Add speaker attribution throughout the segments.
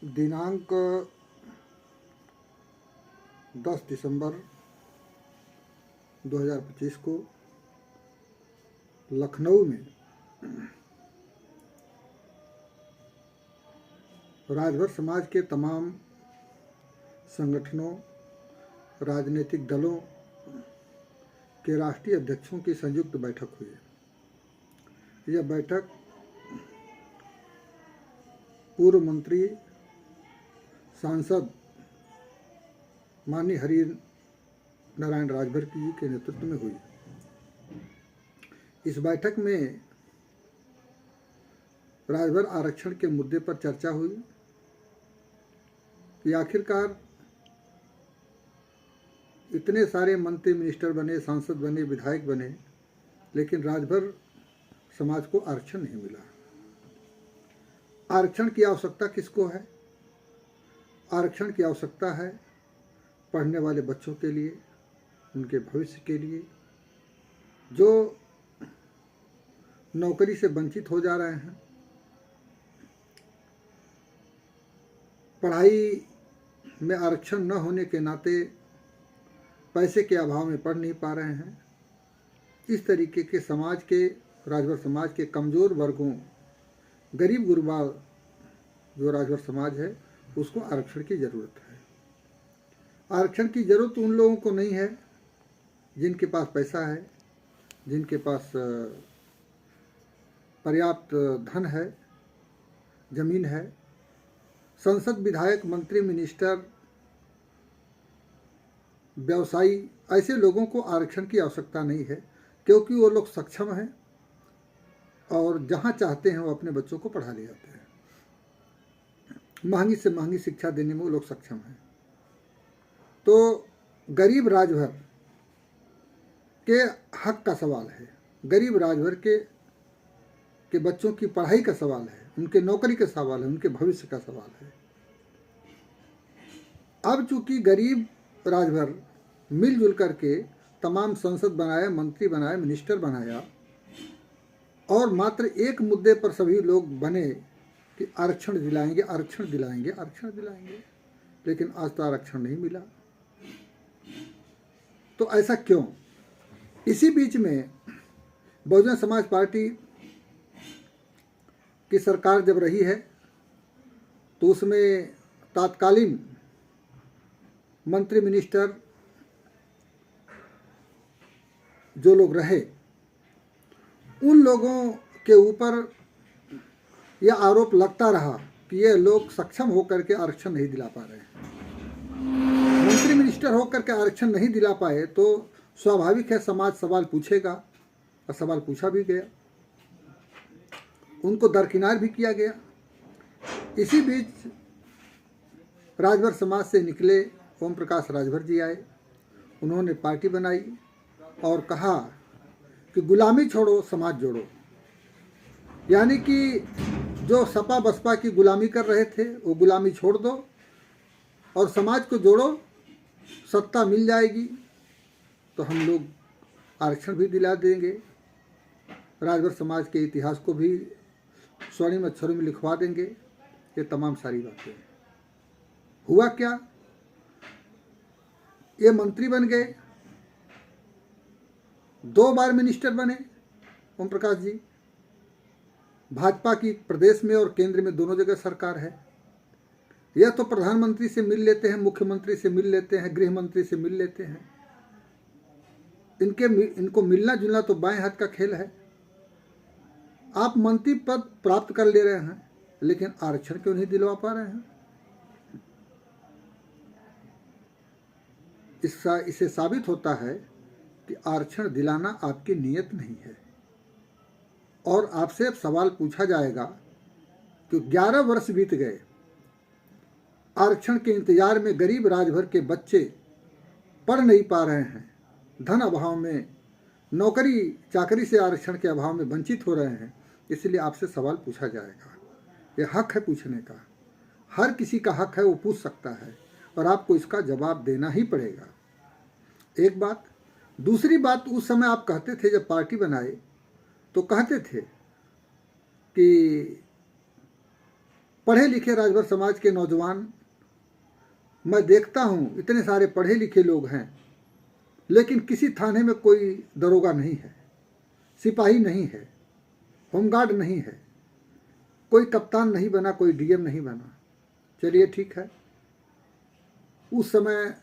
Speaker 1: दिनांक 10 दिसंबर 2025 को लखनऊ में राजभर समाज के तमाम संगठनों, राजनीतिक दलों के राष्ट्रीय अध्यक्षों की संयुक्त बैठक हुई। यह बैठक पूर्व मंत्री सांसद माननीय हरि नारायण राजभर जी के नेतृत्व में हुई। इस बैठक में राजभर आरक्षण के मुद्दे पर चर्चा हुई कि आखिरकार इतने सारे मंत्री मिनिस्टर बने, सांसद बने, विधायक बने, लेकिन राजभर समाज को आरक्षण नहीं मिला। आरक्षण की आवश्यकता किसको है? आरक्षण की आवश्यकता है पढ़ने वाले बच्चों के लिए, उनके भविष्य के लिए, जो नौकरी से वंचित हो जा रहे हैं, पढ़ाई में आरक्षण न होने के नाते पैसे के अभाव में पढ़ नहीं पा रहे हैं। इस तरीके के समाज के, राजभर समाज के कमज़ोर वर्गों, गरीब गुरबा जो राजभर समाज है, उसको आरक्षण की ज़रूरत है। आरक्षण की ज़रूरत उन लोगों को नहीं है जिनके पास पैसा है, जिनके पास पर्याप्त धन है, जमीन है। संसद, विधायक, मंत्री, मिनिस्टर, व्यवसायी, ऐसे लोगों को आरक्षण की आवश्यकता नहीं है, क्योंकि वो लोग सक्षम हैं और जहाँ चाहते हैं वो अपने बच्चों को पढ़ा ले जाते हैं। महंगी से महंगी शिक्षा देने में वो लोग सक्षम हैं। तो गरीब राजभर के हक का सवाल है, गरीब राजभर के बच्चों की पढ़ाई का सवाल है, उनके नौकरी का सवाल है, उनके भविष्य का सवाल है। अब चूंकि गरीब राजभर मिलजुल करके तमाम संसद बनाया, मंत्री बनाया, मिनिस्टर बनाया और मात्र एक मुद्दे पर सभी लोग बने कि आरक्षण दिलाएंगे, आरक्षण दिलाएंगे, आरक्षण दिलाएंगे, लेकिन आज तो आरक्षण नहीं मिला। तो ऐसा क्यों? इसी बीच में बहुजन समाज पार्टी की सरकार जब रही है तो उसमें तात्कालीन मंत्री मिनिस्टर जो लोग रहे, उन लोगों के ऊपर यह आरोप लगता रहा कि ये लोग सक्षम होकर के आरक्षण नहीं दिला पा रहे हैं। मंत्री मिनिस्टर होकर के आरक्षण नहीं दिला पाए तो स्वाभाविक है समाज सवाल पूछेगा, और सवाल पूछा भी गया, उनको दरकिनार भी किया गया। इसी बीच राजभर समाज से निकले ओम प्रकाश राजभर जी आए, उन्होंने पार्टी बनाई और कहा कि गुलामी छोड़ो, समाज जोड़ो। यानी कि जो सपा बसपा की गुलामी कर रहे थे वो गुलामी छोड़ दो और समाज को जोड़ो, सत्ता मिल जाएगी तो हम लोग आरक्षण भी दिला देंगे, राजभर समाज के इतिहास को भी स्वर्णिम अक्षरों में लिखवा देंगे। ये तमाम सारी बातें हुआ क्या? ये मंत्री बन गए, 2 बार मिनिस्टर बने ओम प्रकाश जी। भाजपा की प्रदेश में और केंद्र में दोनों जगह सरकार है। यह तो प्रधानमंत्री से मिल लेते हैं, मुख्यमंत्री से मिल लेते हैं, गृह मंत्री से मिल लेते हैं। इनको मिलना जुलना तो बाएं हाथ का खेल है। आप मंत्री पद प्राप्त कर ले रहे हैं, लेकिन आरक्षण क्यों नहीं दिलवा पा रहे हैं? इससे साबित होता है कि आरक्षण दिलाना आपकी नीयत नहीं है। और आपसे अब सवाल पूछा जाएगा कि 11 वर्ष बीत गए, आरक्षण के इंतजार में गरीब राजभर के बच्चे पढ़ नहीं पा रहे हैं, धन अभाव में, नौकरी चाकरी से आरक्षण के अभाव में वंचित हो रहे हैं, इसलिए आपसे सवाल पूछा जाएगा। ये हक है पूछने का, हर किसी का हक है, वो पूछ सकता है और आपको इसका जवाब देना ही पड़ेगा। एक बात। दूसरी बात, उस समय आप कहते थे जब पार्टी बनाए तो कहते थे कि पढ़े लिखे राजभर समाज के नौजवान, मैं देखता हूँ इतने सारे पढ़े लिखे लोग हैं, लेकिन किसी थाने में कोई दरोगा नहीं है, सिपाही नहीं है, होमगार्ड नहीं है, कोई कप्तान नहीं बना, कोई डीएम नहीं बना। चलिए ठीक है, उस समय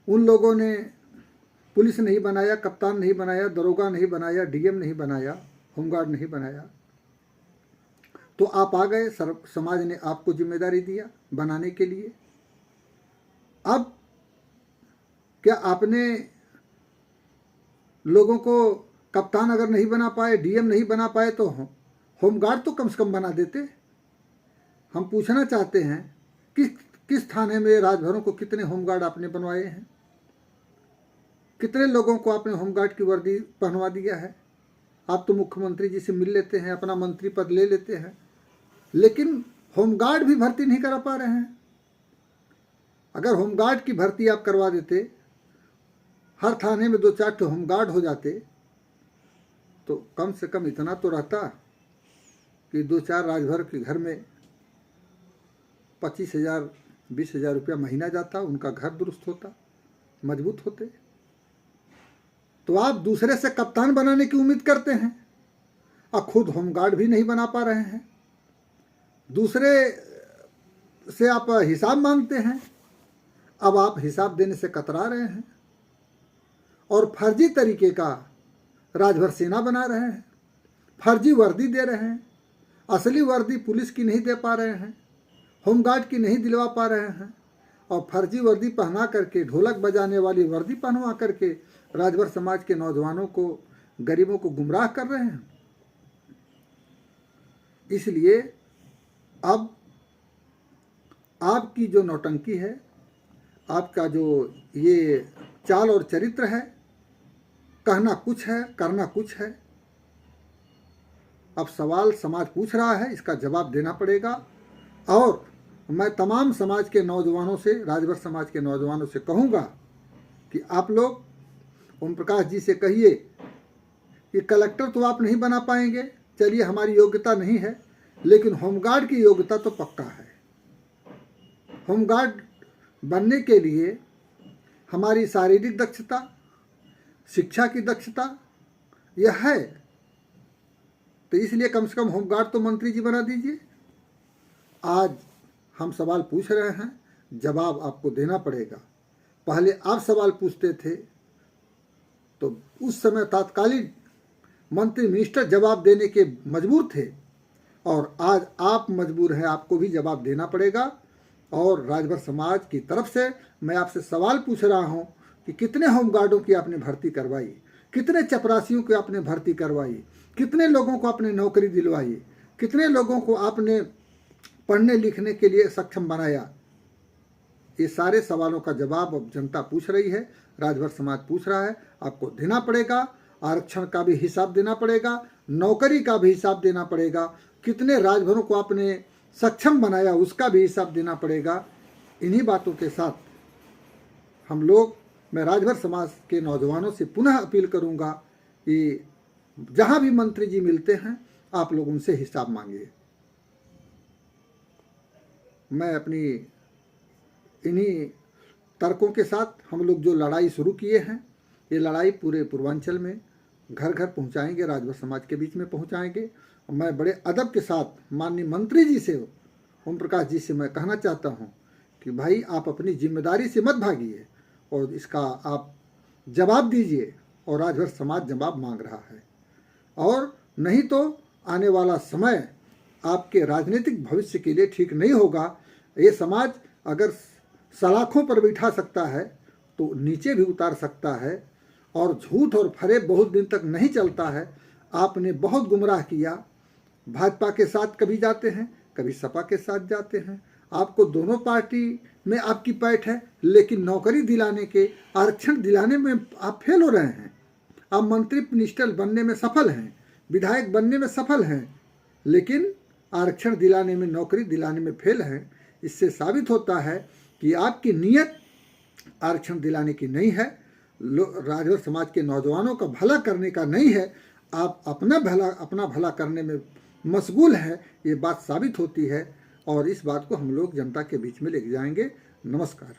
Speaker 1: उन लोगों ने पुलिस नहीं बनाया, कप्तान नहीं बनाया, दरोगा नहीं बनाया, डीएम नहीं बनाया, होमगार्ड नहीं बनाया, तो आप आ गए, समाज ने आपको जिम्मेदारी दिया बनाने के लिए। अब क्या आपने लोगों को कप्तान अगर नहीं बना पाए, डीएम नहीं बना पाए, तो होमगार्ड तो कम से कम बना देते। हम पूछना चाहते हैं कि किस थाने में राजभरों को कितने होमगार्ड आपने बनवाए हैं, कितने लोगों को आपने होमगार्ड की वर्दी पहनवा दिया है। आप तो मुख्यमंत्री जी से मिल लेते हैं, अपना मंत्री पद ले लेते हैं, लेकिन होमगार्ड भी भर्ती नहीं करा पा रहे हैं। अगर होमगार्ड की भर्ती आप करवा देते, हर थाने में 2-4 ठो होमगार्ड हो जाते, तो कम से कम इतना तो रहता कि 2-4 राजभर के घर में 25,000-20,000 रुपया महीना जाता, उनका घर दुरुस्त होता, मजबूत होते। तो आप दूसरे से कप्तान बनाने की उम्मीद करते हैं और खुद होमगार्ड भी नहीं बना पा रहे हैं। दूसरे से आप हिसाब मांगते हैं, अब आप हिसाब देने से कतरा रहे हैं और फर्जी तरीके का राजभर सेना बना रहे हैं, फर्जी वर्दी दे रहे हैं, असली वर्दी पुलिस की नहीं दे पा रहे हैं, होमगार्ड की नहीं दिलवा पा रहे हैं, और फर्जी वर्दी पहना करके, ढोलक बजाने वाली वर्दी पहनवा करके राजभर समाज के नौजवानों को, गरीबों को गुमराह कर रहे हैं। इसलिए अब आपकी जो नौटंकी है, आपका जो ये चाल और चरित्र है, कहना कुछ है, करना कुछ है। अब सवाल समाज पूछ रहा है, इसका जवाब देना पड़ेगा। और मैं तमाम समाज के नौजवानों से, राजभर समाज के नौजवानों से कहूँगा कि आप लोग ओम प्रकाश जी से कहिए कि कलेक्टर तो आप नहीं बना पाएंगे, चलिए हमारी योग्यता नहीं है, लेकिन होमगार्ड की योग्यता तो पक्का है। होमगार्ड बनने के लिए हमारी शारीरिक दक्षता, शिक्षा की दक्षता यह है, तो इसलिए कम से कम होमगार्ड तो मंत्री जी बना दीजिए। आज हम सवाल पूछ रहे हैं, जवाब आपको देना पड़ेगा। पहले आप सवाल पूछते थे तो उस समय तात्कालिक मंत्री मिनिस्टर जवाब देने के मजबूर थे, और आज आप मजबूर हैं, आपको भी जवाब देना पड़ेगा। और राजभर समाज की तरफ से मैं आपसे सवाल पूछ रहा हूं कि कितने होमगार्डों की आपने भर्ती करवाई, कितने चपरासियों की आपने भर्ती करवाई, कितने लोगों को आपने नौकरी दिलवाई, कितने लोगों को आपने पढ़ने लिखने के लिए सक्षम बनाया। ये सारे सवालों का जवाब अब जनता पूछ रही है, राजभर समाज पूछ रहा है, आपको देना पड़ेगा। आरक्षण का भी हिसाब देना पड़ेगा, नौकरी का भी हिसाब देना पड़ेगा, कितने राजभरों को आपने सक्षम बनाया उसका भी हिसाब देना पड़ेगा। इन्हीं बातों के साथ हम लोग, मैं राजभर समाज के नौजवानों से पुनः अपील करूंगा कि जहां भी मंत्री जी मिलते हैं, आप लोग उनसे हिसाब मांगिए। मैं अपनी इन्हीं तर्कों के साथ हम लोग जो लड़ाई शुरू किए हैं, ये लड़ाई पूरे पूर्वांचल में घर घर पहुंचाएंगे, राजभर समाज के बीच में पहुंचाएंगे। मैं बड़े अदब के साथ माननीय मंत्री जी से, ओम प्रकाश जी से मैं कहना चाहता हूं कि भाई आप अपनी जिम्मेदारी से मत भागिए और इसका आप जवाब दीजिए, और राजभर समाज जवाब मांग रहा है। और नहीं तो आने वाला समय आपके राजनीतिक भविष्य के लिए ठीक नहीं होगा। ये समाज अगर सलाखों पर बिठा सकता है तो नीचे भी उतार सकता है, और झूठ और फरेब बहुत दिन तक नहीं चलता है। आपने बहुत गुमराह किया, भाजपा के साथ कभी जाते हैं, कभी सपा के साथ जाते हैं, आपको दोनों पार्टी में आपकी पैठ है, लेकिन नौकरी दिलाने के, आरक्षण दिलाने में आप फेल हो रहे हैं। आप मंत्री मिनिस्टर बनने में सफल हैं, विधायक बनने में सफल हैं, लेकिन आरक्षण दिलाने में, नौकरी दिलाने में फेल हैं। इससे साबित होता है कि आपकी नीयत आरक्षण दिलाने की नहीं है, राजभर समाज के नौजवानों का भला करने का नहीं है। आप अपना भला करने में मशगूल है, ये बात साबित होती है। और इस बात को हम लोग जनता के बीच में लेके जाएंगे। नमस्कार।